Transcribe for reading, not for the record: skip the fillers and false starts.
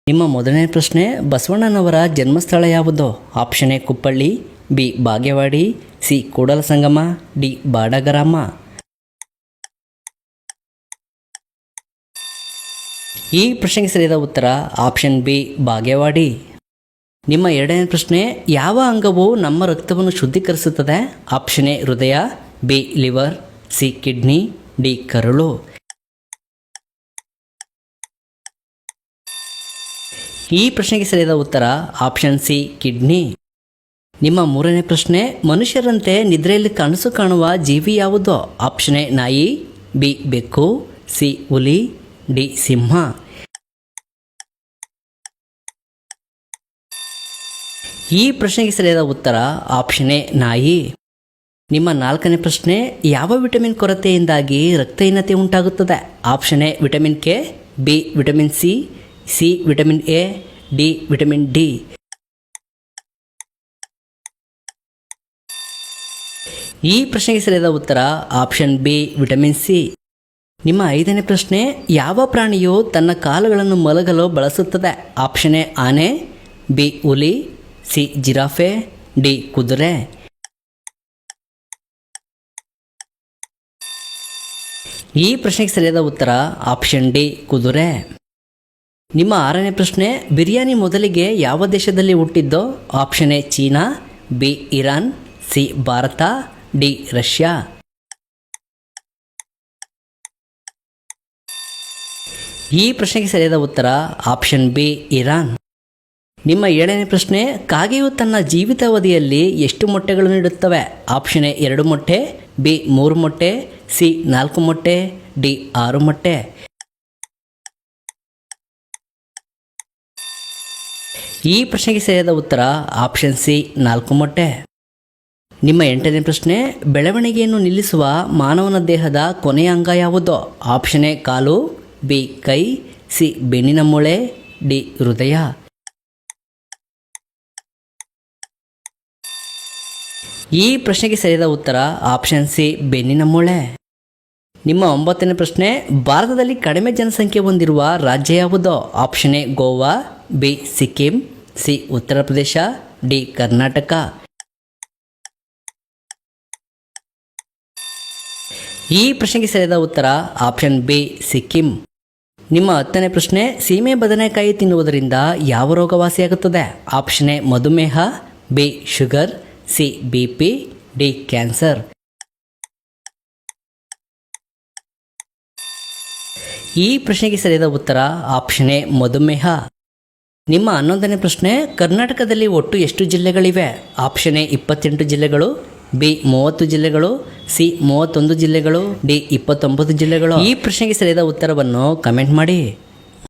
ನಿಮ್ಮ ಮೊದಲನೇ ಪ್ರಶ್ನೆ, ಬಸವಣ್ಣನವರ ಜನ್ಮಸ್ಥಳ ಯಾವುದು? Option A Kuppalli, B Bagewadi, C Kudala Sangama, D ಬಾಡಗರಾಮ. ಈ ಪ್ರಶ್ನೆಗೆ ಸರಿಯಾದ ಉತ್ತರ ಆಪ್ಷನ್ ಬಿ ಬಾಗೇವಾಡಿ. ನಿಮ್ಮ ಎರಡನೇ ಪ್ರಶ್ನೆ, ಯಾವ ಅಂಗವು ನಮ್ಮ ರಕ್ತವನ್ನು ಶುದ್ಧೀಕರಿಸುತ್ತದೆ? ಆಪ್ಷನ್ ಎ ಹೃದಯ, B liver, C kidney, D ಕರುಳು. ಈ ಪ್ರಶ್ನೆಗೆ ಸರಿಯಾದ ಉತ್ತರ ಆಪ್ಷನ್ ಸಿ ಕಿಡ್ನಿ. ನಿಮ್ಮ ಮೂರನೇ ಪ್ರಶ್ನೆ, ಮನುಷ್ಯರಂತೆ ನಿದ್ರೆಯಲ್ಲಿ ಕನಸು ಕಾಣುವ ಜೀವಿ ಯಾವುದು? ಆಪ್ಷನ್ ಎ ನಾಯಿ, ಬಿ ಬೆಕ್ಕು, ಸಿ ಹುಲಿ, ಡಿ ಸಿಂಹ. ಈ ಪ್ರಶ್ನೆಗೆ ಸರಿಯಾದ ಉತ್ತರ ಆಪ್ಷನ್ ಎ ನಾಯಿ. ನಿಮ್ಮ ನಾಲ್ಕನೇ ಪ್ರಶ್ನೆ, ಯಾವ ವಿಟಮಿನ್ ಕೊರತೆಯಿಂದಾಗಿ ರಕ್ತಹೀನತೆ ಉಂಟಾಗುತ್ತದೆ? Option A vitamin K, B vitamin C, C vitamin A, D vitamin D. ಈ ಪ್ರಶ್ನೆಗೆ ಸರಿಯಾದ ಉತ್ತರ ಆಪ್ಷನ್ ಬಿ ವಿಟಮಿನ್ ಸಿ. ನಿಮ್ಮ ಐದನೇ ಪ್ರಶ್ನೆ, ಯಾವ ಪ್ರಾಣಿಯು ತನ್ನ ಕಾಲುಗಳನ್ನು ಮಲಗಲು ಬಳಸುತ್ತದೆ? ಆಪ್ಷನ್ ಎ ಆನೆ, ಬಿ ಹುಲಿ, ಸಿ ಜಿರಾಫೆ, ಡಿ ಕುದುರೆ. ಈ ಪ್ರಶ್ನೆಗೆ ಸರಿಯಾದ ಉತ್ತರ ಆಪ್ಷನ್ ಡಿ ಕುದುರೆ. ನಿಮ್ಮ ಆರನೇ ಪ್ರಶ್ನೆ, ಬಿರಿಯಾನಿ ಮೊದಲಿಗೆ ಯಾವ ದೇಶದಲ್ಲಿ ಹುಟ್ಟಿದ್ದೋ? Option A China, B Iran, C Bharat, D Russia. ಈ ಪ್ರಶ್ನೆಗೆ ಸರಿಯಾದ ಉತ್ತರ ಆಪ್ಷನ್ ಬಿ ಇರಾನ್. ನಿಮ್ಮ ಏಳನೇ ಪ್ರಶ್ನೆ, ಕಾಗೆಯು ತನ್ನ ಜೀವಿತಾವಧಿಯಲ್ಲಿ ಎಷ್ಟು ಮೊಟ್ಟೆಗಳನ್ನು ಇಡುತ್ತವೆ? ಆಪ್ಷನ್ ಎ 2 ಮೊಟ್ಟೆ, ಬಿ 3 ಮೊಟ್ಟೆ, ಸಿ 4 ಮೊಟ್ಟೆ, ಡಿ 6 ಮೊಟ್ಟೆ. ಈ ಪ್ರಶ್ನೆಗೆ ಸರಿಯಾದ ಉತ್ತರ ಆಪ್ಷನ್ ಸಿ 4 ಮೊಟ್ಟೆ. ನಿಮ್ಮ ಎಂಟನೇ ಪ್ರಶ್ನೆ, ಬೆಳವಣಿಗೆಯನ್ನು ನಿಲ್ಲಿಸುವ ಮಾನವನ ದೇಹದ ಕೊನೆಯ ಅಂಗ ಯಾವುದು? ಆಪ್ಷನ್ ಎ ಕಾಲು, ಬಿ ಕೈ, ಸಿ ಬೆನ್ನಿನ ಮೂಳೆ, ಡಿ ಹೃದಯ. ಈ ಪ್ರಶ್ನೆಗೆ ಸರಿಯಾದ ಉತ್ತರ ಆಪ್ಷನ್ ಸಿ ಬೆನ್ನಿನ ಮೂಳೆ. ನಿಮ್ಮ ಒಂಬತ್ತನೇ ಪ್ರಶ್ನೆ, ಭಾರತದಲ್ಲಿ ಕಡಿಮೆ ಜನಸಂಖ್ಯೆ ಹೊಂದಿರುವ ರಾಜ್ಯ ಯಾವುದು? Option A Goa, B Sikkim, C Uttar Pradesh, D Karnataka. ಈ ಪ್ರಶ್ನೆಗೆ ಸರಿಯಾದ ಉತ್ತರ ಆಪ್ಷನ್ ಬಿ ಸಿಕ್ಕಿಂ. ನಿಮ್ಮ 10ನೇ ಪ್ರಶ್ನೆ, ಸೀಮೆ ಬದನೆಕಾಯಿ ತಿನ್ನುವುದರಿಂದ ಯಾವ ರೋಗ ವಾಸಿಯಾಗುತ್ತದೆ? ಆಪ್ಷನ್ ಎ ಮಧುಮೇಹ, B sugar, C B P, D cancer. ಈ ಪ್ರಶ್ನೆಗೆ ಸರಿಯಾದ ಉತ್ತರ ಆಪ್ಷನ್ ಎ ಮಧುಮೇಹ. ನಿಮ್ಮ 11ನೇ ಪ್ರಶ್ನೆ, ಕರ್ನಾಟಕದಲ್ಲಿ ಒಟ್ಟು ಎಷ್ಟು ಜಿಲ್ಲೆಗಳಿವೆ? ಆಪ್ಷನ್ ಎ 28 ಜಿಲ್ಲೆಗಳು, ಬಿ 30 ಜಿಲ್ಲೆಗಳು, ಸಿ 31 ಜಿಲ್ಲೆಗಳು, ಡಿ 29 ಜಿಲ್ಲೆಗಳು. ಈ ಪ್ರಶ್ನೆಗೆ ಸರಿಯಾದ ಉತ್ತರವನ್ನು ಕಮೆಂಟ್ ಮಾಡಿ.